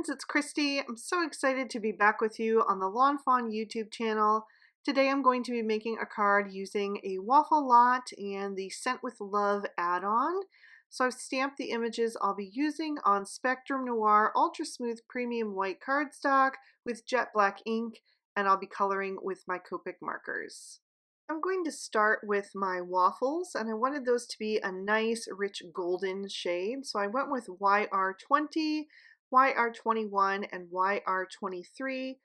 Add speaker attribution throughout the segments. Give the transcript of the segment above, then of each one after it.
Speaker 1: friends, it's Christy. I'm so excited to be back with you on the Lawnfawn YouTube channel. Today I'm going to be making a card using a waffle lot and the Scent with Love add-on. So I've stamped the images I'll be using on Spectrum Noir Ultra Smooth Premium White cardstock with jet black ink, and I'll be coloring with my Copic markers. I'm going to start with my waffles, and I wanted those to be a nice rich golden shade, so I went with YR20, YR21, and YR23.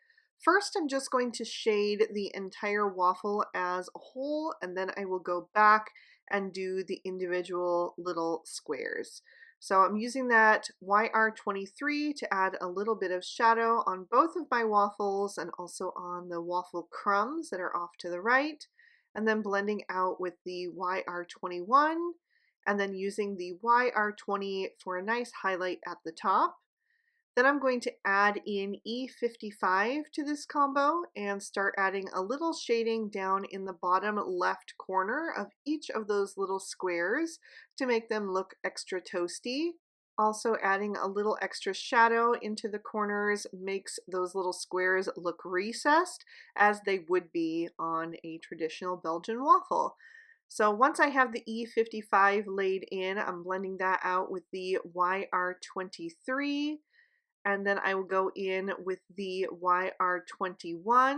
Speaker 1: First, I'm just going to shade the entire waffle as a whole, and then I will go back and do the individual little squares. So I'm using that YR23 to add a little bit of shadow on both of my waffles and also on the waffle crumbs that are off to the right, and then blending out with the YR21, and then using the YR20 for a nice highlight at the top. Then I'm going to add in E55 to this combo and start adding a little shading down in the bottom left corner of each of those little squares to make them look extra toasty. Also adding a little extra shadow into the corners makes those little squares look recessed as they would be on a traditional Belgian waffle. So once I have the E55 laid in, I'm blending that out with the YR23, and then I will go in with the YR21,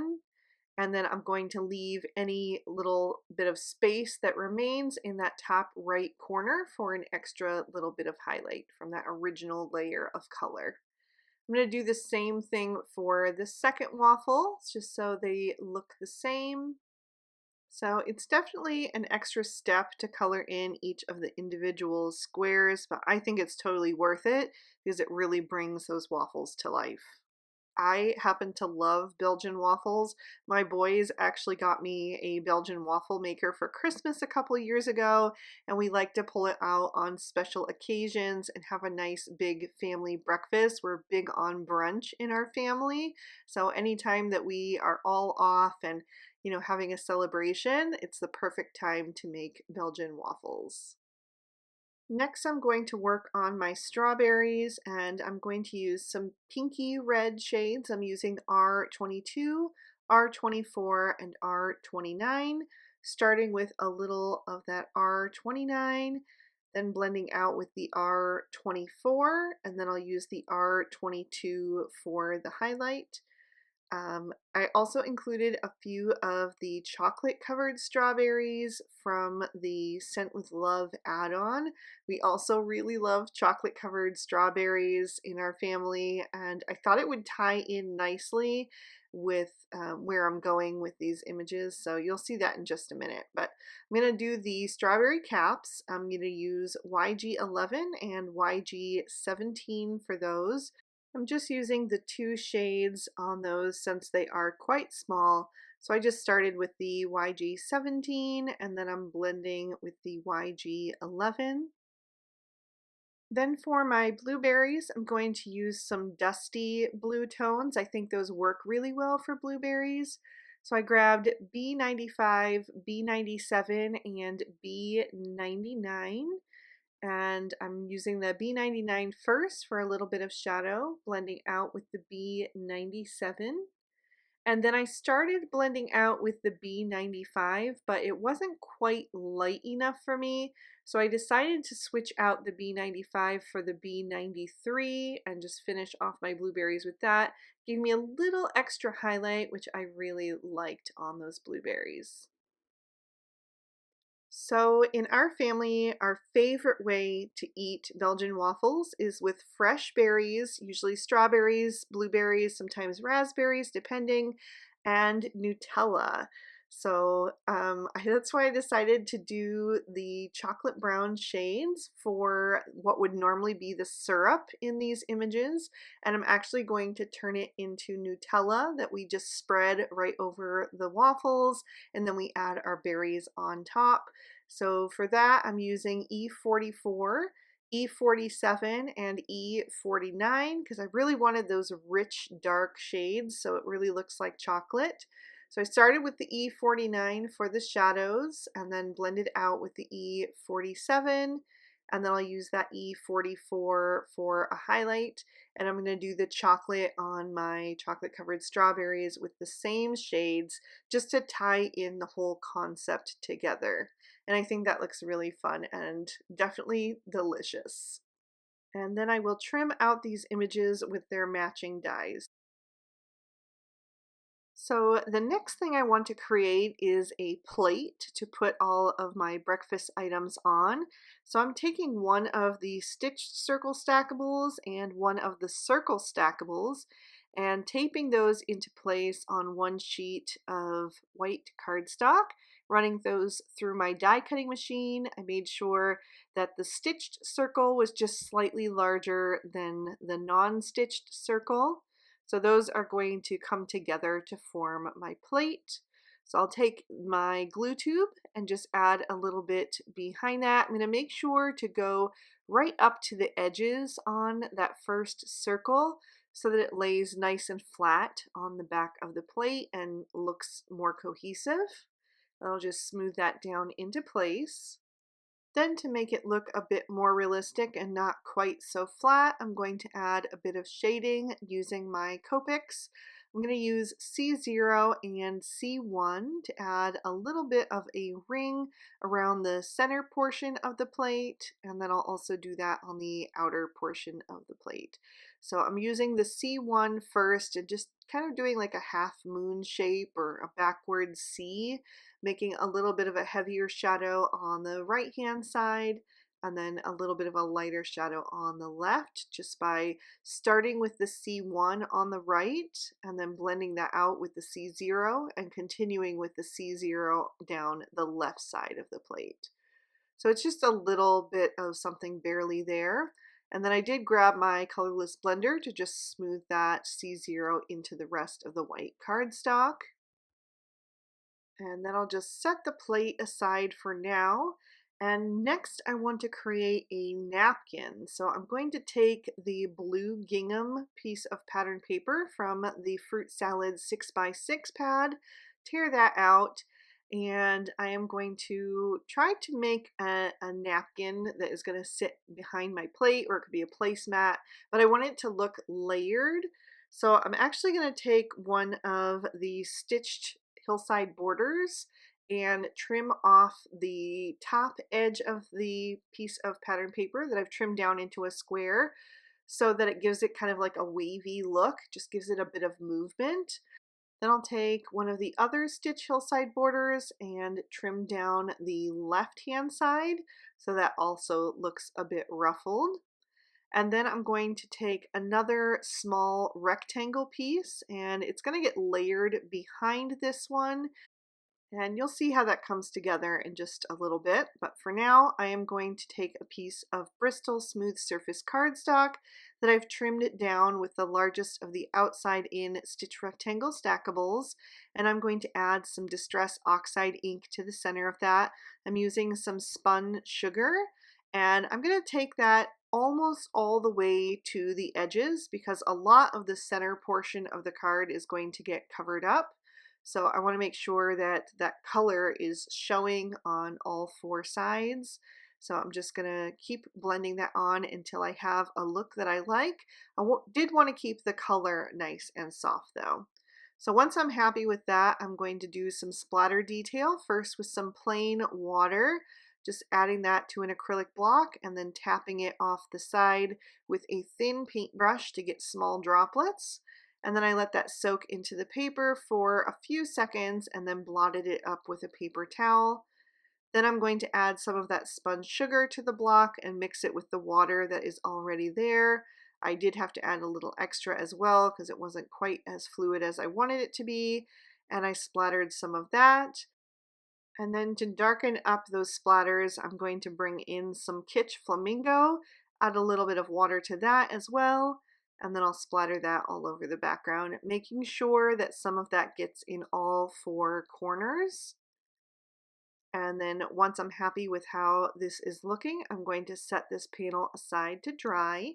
Speaker 1: and then I'm going to leave any little bit of space that remains in that top right corner for an extra little bit of highlight from that original layer of color. I'm going to do the same thing for the second waffle, just so they look the same. So it's definitely an extra step to color in each of the individual squares, but I think it's totally worth it because it really brings those waffles to life. I happen to love Belgian waffles. My boys actually got me a Belgian waffle maker for Christmas a couple years ago, and we like to pull it out on special occasions and have a nice big family breakfast. We're big on brunch in our family, so anytime that we are all off and having a celebration, it's the perfect time to make Belgian waffles. Next, I'm going to work on my strawberries, and I'm going to use some pinky red shades. I'm using R22, R24, and R29, starting with a little of that R29, then blending out with the R24, and then I'll use the R22 for the highlight. I also included a few of the chocolate covered strawberries from the Scent with Love add-on. We also really love chocolate covered strawberries in our family, and I thought it would tie in nicely with where I'm going with these images, so you'll see that in just a minute. But I'm going to do the strawberry caps. I'm going to use YG11 and YG17 for those. I'm just using the two shades on those since they are quite small. So I just started with the YG17 and then I'm blending with the YG11. Then for my blueberries, I'm going to use some dusty blue tones. I think those work really well for blueberries. So I grabbed B95, B97, and B99. And I'm using the B99 first for a little bit of shadow, blending out with the B97. And then I started blending out with the B95, but it wasn't quite light enough for me. So I decided to switch out the B95 for the B93 and just finish off my blueberries with that. Gave me a little extra highlight, which I really liked on those blueberries. So in our family, our favorite way to eat Belgian waffles is with fresh berries, usually strawberries, blueberries, sometimes raspberries, depending, and Nutella. So that's why I decided to do the chocolate brown shades for what would normally be the syrup in these images. And I'm actually going to turn it into Nutella that we just spread right over the waffles, and then we add our berries on top. So for that, I'm using E44, E47, and E49 because I really wanted those rich dark shades so it really looks like chocolate. So I started with the E49 for the shadows and then blended out with the E47 and then I'll use that E44 for a highlight, and I'm going to do the chocolate on my chocolate covered strawberries with the same shades just to tie in the whole concept together. And I think that looks really fun and definitely delicious. And then I will trim out these images with their matching dies. So the next thing I want to create is a plate to put all of my breakfast items on. So I'm taking one of the stitched circle stackables and one of the circle stackables and taping those into place on one sheet of white cardstock, running those through my die cutting machine. I made sure that the stitched circle was just slightly larger than the non-stitched circle. So those are going to come together to form my plate. So I'll take my glue tube and just add a little bit behind that. I'm going to make sure to go right up to the edges on that first circle so that it lays nice and flat on the back of the plate and looks more cohesive. I'll just smooth that down into place. Then to make it look a bit more realistic and not quite so flat, I'm going to add a bit of shading using my Copics. I'm going to use C0 and C1 to add a little bit of a ring around the center portion of the plate, and then I'll also do that on the outer portion of the plate. So I'm using the C1 first and just kind of doing like a half moon shape or a backward C, making a little bit of a heavier shadow on the right hand side and then a little bit of a lighter shadow on the left, just by starting with the C1 on the right and then blending that out with the C0 and continuing with the C0 down the left side of the plate. So it's just a little bit of something barely there. And then I did grab my colorless blender to just smooth that C0 into the rest of the white cardstock. And then I'll just set the plate aside for now. And next I want to create a napkin. So I'm going to take the blue gingham piece of pattern paper from the fruit salad 6x6 pad, tear that out, and I am going to try to make a napkin that is going to sit behind my plate, or it could be a placemat, but I want it to look layered. So I'm actually going to take one of the stitched hillside borders and trim off the top edge of the piece of pattern paper that I've trimmed down into a square so that it gives it kind of like a wavy look, just gives it a bit of movement. Then I'll take one of the other stitch hillside borders and trim down the left hand side so that also looks a bit ruffled. And then I'm going to take another small rectangle piece and it's going to get layered behind this one. And you'll see how that comes together in just a little bit. But for now, I am going to take a piece of Bristol smooth surface cardstock that I've trimmed it down with the largest of the outside in stitch rectangle stackables. And I'm going to add some distress oxide ink to the center of that. I'm using some spun sugar. And I'm going to take that almost all the way to the edges because a lot of the center portion of the card is going to get covered up. So I want to make sure that that color is showing on all four sides. So I'm just going to keep blending that on until I have a look that I like. I did want to keep the color nice and soft though. So once I'm happy with that, I'm going to do some splatter detail first with some plain water, just adding that to an acrylic block and then tapping it off the side with a thin paintbrush to get small droplets. And then I let that soak into the paper for a few seconds and then blotted it up with a paper towel. Then I'm going to add some of that spun sugar to the block and mix it with the water that is already there. I did have to add a little extra as well because it wasn't quite as fluid as I wanted it to be. And I splattered some of that. And then to darken up those splatters, I'm going to bring in some kitsch flamingo, add a little bit of water to that as well. And then I'll splatter that all over the background, making sure that some of that gets in all four corners. And then once I'm happy with how this is looking, I'm going to set this panel aside to dry.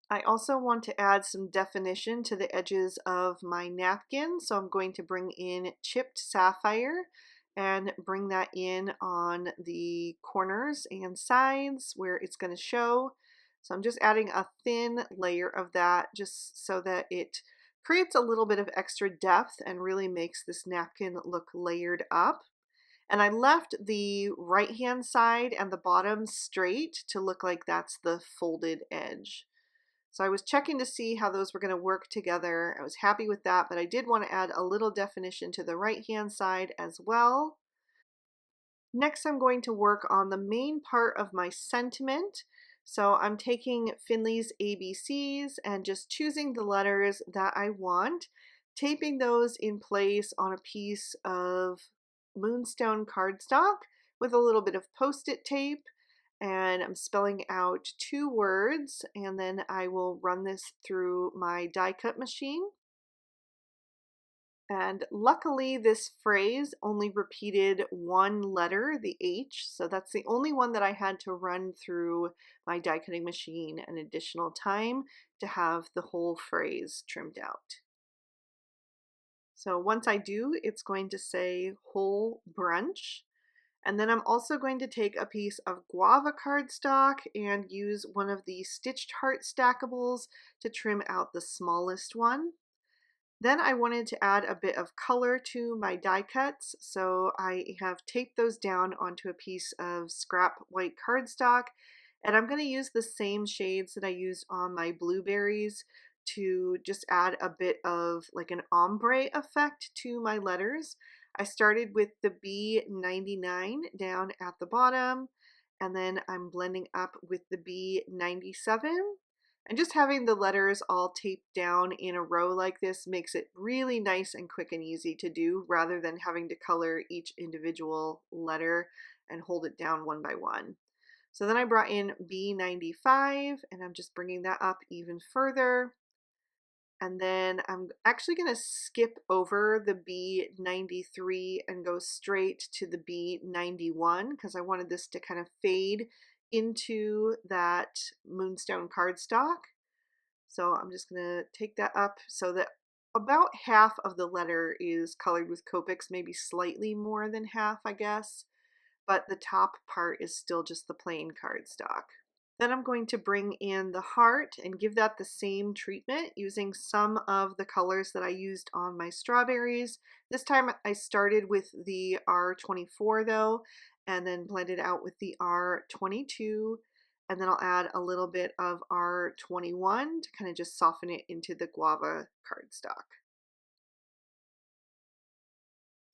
Speaker 1: I also want to add some definition to the edges of my napkin, so I'm going to bring in chipped sapphire and bring that in on the corners and sides where it's going to show. So I'm just adding a thin layer of that just so that it creates a little bit of extra depth and really makes this napkin look layered up. And I left the right hand side and the bottom straight to look like that's the folded edge. So I was checking to see how those were going to work together. I was happy with that, but I did want to add a little definition to the right hand side as well. Next, I'm going to work on the main part of my sentiment. So I'm taking Finley's ABCs and just choosing the letters that I want, taping those in place on a piece of Moonstone cardstock with a little bit of post-it tape, and I'm spelling out 2 words, and then I will run this through my die cut machine. And luckily this phrase only repeated 1 letter, the H, so that's the only one that I had to run through my die cutting machine an additional time to have the whole phrase trimmed out. So once I do, it's going to say whole brunch. And then I'm also going to take a piece of Guava cardstock and use one of the stitched heart stackables to trim out the smallest one. Then I wanted to add a bit of color to my die cuts, so I have taped those down onto a piece of scrap white cardstock, and I'm going to use the same shades that I used on my blueberries to just add a bit of like an ombre effect to my letters. I started with the B99 down at the bottom, and then I'm blending up with the B97. And just having the letters all taped down in a row like this makes it really nice and quick and easy to do rather than having to color each individual letter and hold it down one by one. So then I brought in B95 and I'm just bringing that up even further. And then I'm actually going to skip over the B93 and go straight to the B91 because I wanted this to kind of fade into that Moonstone cardstock. So I'm just going to take that up so that about half of the letter is colored with Copics, maybe slightly more than half, I guess, but the top part is still just the plain cardstock. Then I'm going to bring in the heart and give that the same treatment using some of the colors that I used on my strawberries. This time I started with the R24 though, and then blended out with the R22, and then I'll add a little bit of R21 to kind of just soften it into the guava cardstock.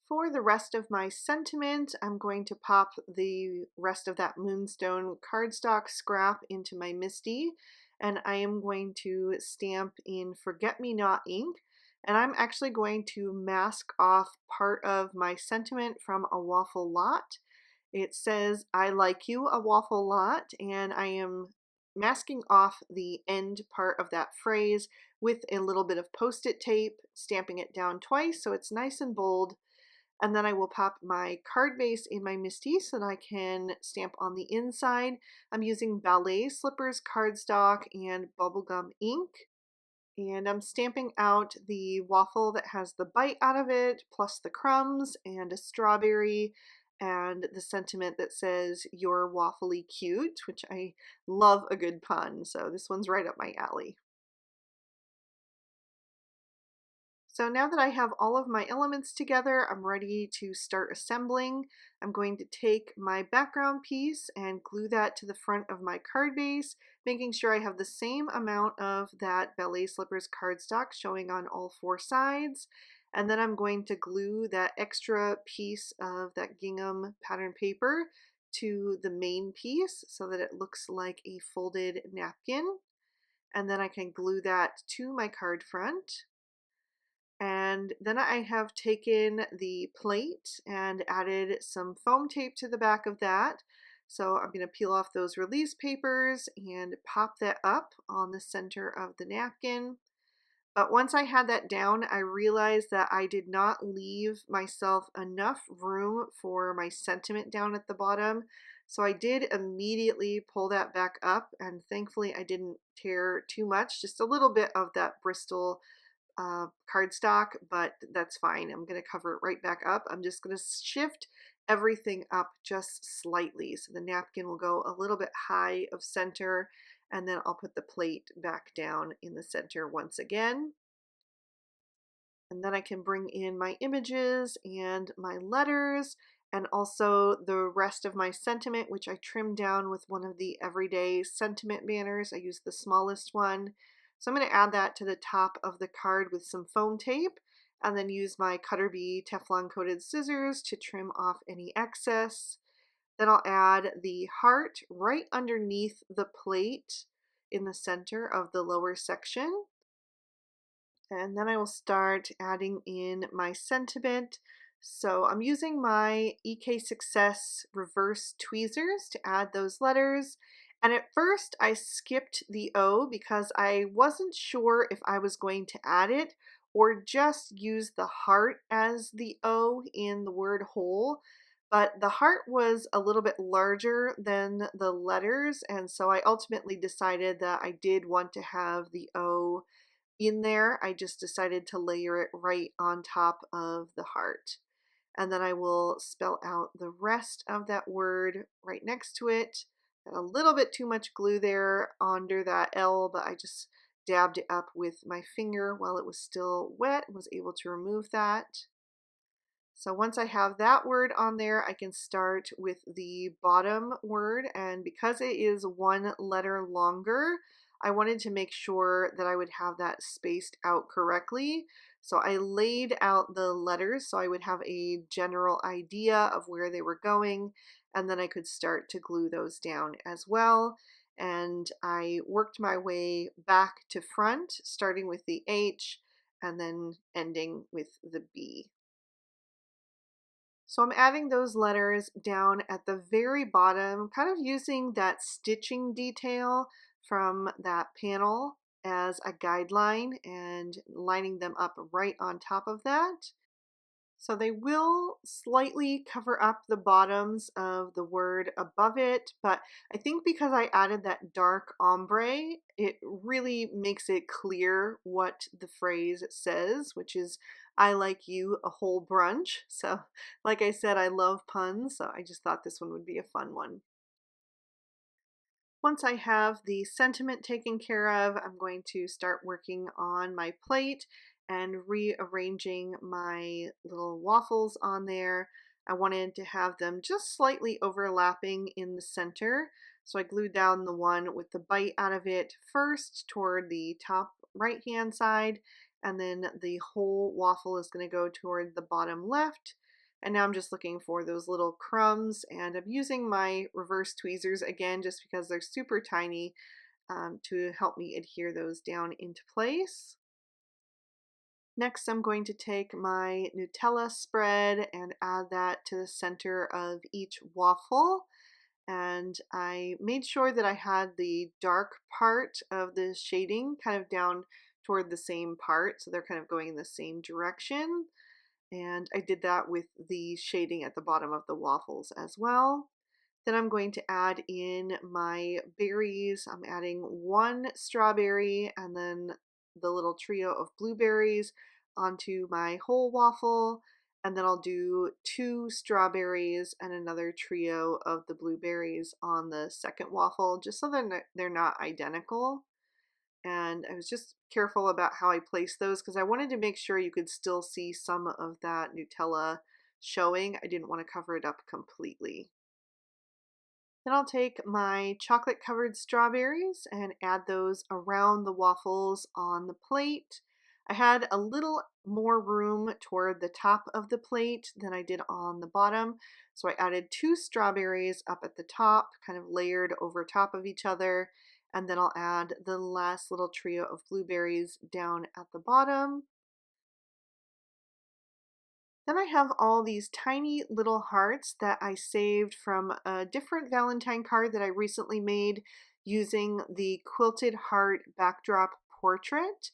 Speaker 1: For the rest of my sentiment, I'm going to pop the rest of that Moonstone cardstock scrap into my MISTI, and I am going to stamp in Forget-Me-Not ink, and I'm actually going to mask off part of my sentiment from a waffle lot. It says, "I like you a waffle lot," and I am masking off the end part of that phrase with a little bit of post-it tape, stamping it down twice so it's nice and bold. And then I will pop my card base in my MISTI so that I can stamp on the inside. I'm using Ballet Slippers cardstock and bubblegum ink. And I'm stamping out the waffle that has the bite out of it, plus the crumbs and a strawberry, and the sentiment that says, "You're waffly cute," which I love a good pun, so this one's right up my alley. So now that I have all of my elements together, I'm ready to start assembling. I'm going to take my background piece and glue that to the front of my card base, making sure I have the same amount of that Ballet Slippers cardstock showing on all 4 sides. And then I'm going to glue that extra piece of that gingham pattern paper to the main piece so that it looks like a folded napkin. And then I can glue that to my card front. And then I have taken the plate and added some foam tape to the back of that. So I'm going to peel off those release papers and pop that up on the center of the napkin. But once I had that down, I realized that I did not leave myself enough room for my sentiment down at the bottom. So I did immediately pull that back up, and thankfully I didn't tear too much, just a little bit of that bristol cardstock, but that's fine. I'm going to cover it right back up. I'm just going to shift everything up just slightly. So the napkin will go a little bit high of center, and then I'll put the plate back down in the center once again. And then I can bring in my images and my letters and also the rest of my sentiment, which I trimmed down with one of the everyday sentiment banners. I used the smallest one. So I'm going to add that to the top of the card with some foam tape and then use my Cutter Bee Teflon coated scissors to trim off any excess. Then I'll add the heart right underneath the plate in the center of the lower section. And then I will start adding in my sentiment. So I'm using my EK Success reverse tweezers to add those letters. And at first I skipped the O because I wasn't sure if I was going to add it or just use the heart as the O in the word whole. But the heart was a little bit larger than the letters, and so I ultimately decided that I did want to have the O in there. I just decided to layer it right on top of the heart. And then I will spell out the rest of that word right next to it. Got a little bit too much glue there under that L, but I just dabbed it up with my finger while it was still wet and was able to remove that. So once I have that word on there, I can start with the bottom word, and because it is one letter longer, I wanted to make sure that I would have that spaced out correctly. So I laid out the letters so I would have a general idea of where they were going, and then I could start to glue those down as well. And I worked my way back to front, starting with the H and then ending with the B. So I'm adding those letters down at the very bottom, kind of using that stitching detail from that panel as a guideline and lining them up right on top of that. So they will slightly cover up the bottoms of the word above it, but I think because I added that dark ombre, it really makes it clear what the phrase says, which is, I like you a whole brunch. So like I said, I love puns, so I just thought this one would be a fun one. Once I have the sentiment taken care of, I'm going to start working on my plate and rearranging my little waffles on there. I wanted to have them just slightly overlapping in the center, so I glued down the one with the bite out of it first toward the top right hand side, and then the whole waffle is going to go toward the bottom left. And now I'm just looking for those little crumbs, and I'm using my reverse tweezers again just because they're super tiny to help me adhere those down into place. Next, I'm going to take my Nutella spread and add that to the center of each waffle. And I made sure that I had the dark part of the shading kind of down toward the same part, so they're kind of going in the same direction. And I did that with the shading at the bottom of the waffles as well. Then I'm going to add in my berries. I'm adding one strawberry and then the little trio of blueberries onto my whole waffle. And then I'll do 2 strawberries and another trio of the blueberries on the second waffle, just so they're not identical. And I was just careful about how I placed those because I wanted to make sure you could still see some of that Nutella showing. I didn't want to cover it up completely. Then I'll take my chocolate covered strawberries and add those around the waffles on the plate. I had a little more room toward the top of the plate than I did on the bottom, so I added 2 strawberries up at the top, kind of layered over top of each other, and then I'll add the last little trio of blueberries down at the bottom. Then I have all these tiny little hearts that I saved from a different Valentine card that I recently made using the quilted heart backdrop portrait.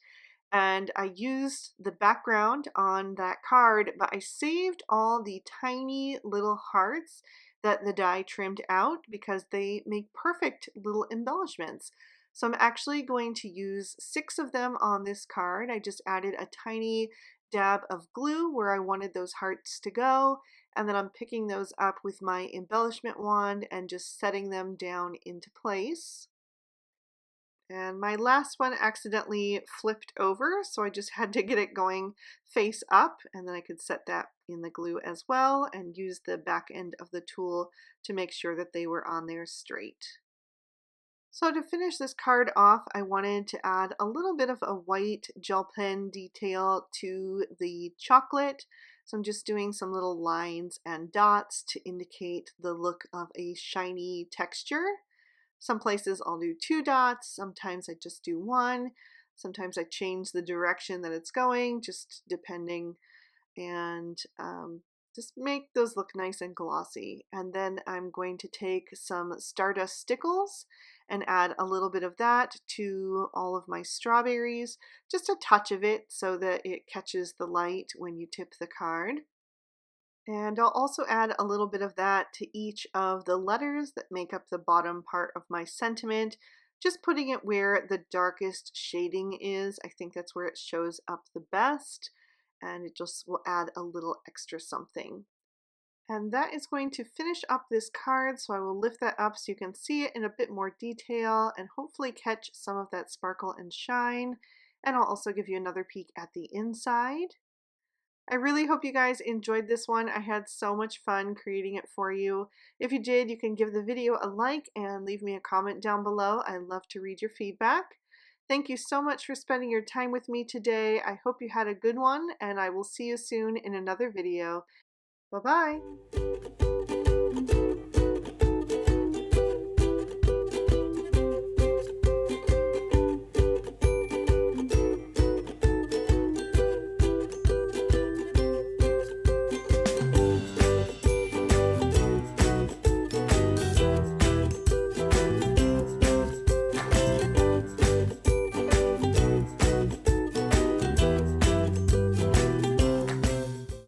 Speaker 1: And I used the background on that card, but I saved all the tiny little hearts that the die trimmed out because they make perfect little embellishments. So I'm actually going to use 6 of them on this card. I just added a tiny dab of glue where I wanted those hearts to go, and then I'm picking those up with my embellishment wand and just setting them down into place. And my last one accidentally flipped over, so I just had to get it going face up, and then I could set that in the glue as well and use the back end of the tool to make sure that they were on there straight. So to finish this card off, I wanted to add a little bit of a white gel pen detail to the chocolate. So I'm just doing some little lines and dots to indicate the look of a shiny texture. Some places I'll do 2 dots, sometimes I just do 1, sometimes I change the direction that it's going, just depending, and just make those look nice and glossy. And then I'm going to take some Stardust Stickles and add a little bit of that to all of my strawberries, just a touch of it so that it catches the light when you tip the card. And I'll also add a little bit of that to each of the letters that make up the bottom part of my sentiment, just putting it where the darkest shading is. I think that's where it shows up the best, and it just will add a little extra something. And that is going to finish up this card, so I will lift that up so you can see it in a bit more detail and hopefully catch some of that sparkle and shine. And I'll also give you another peek at the inside. I really hope you guys enjoyed this one. I had so much fun creating it for you. If you did, you can give the video a like and leave me a comment down below. I love to read your feedback. Thank you so much for spending your time with me today. I hope you had a good one, and I will see you soon in another video. Bye-bye.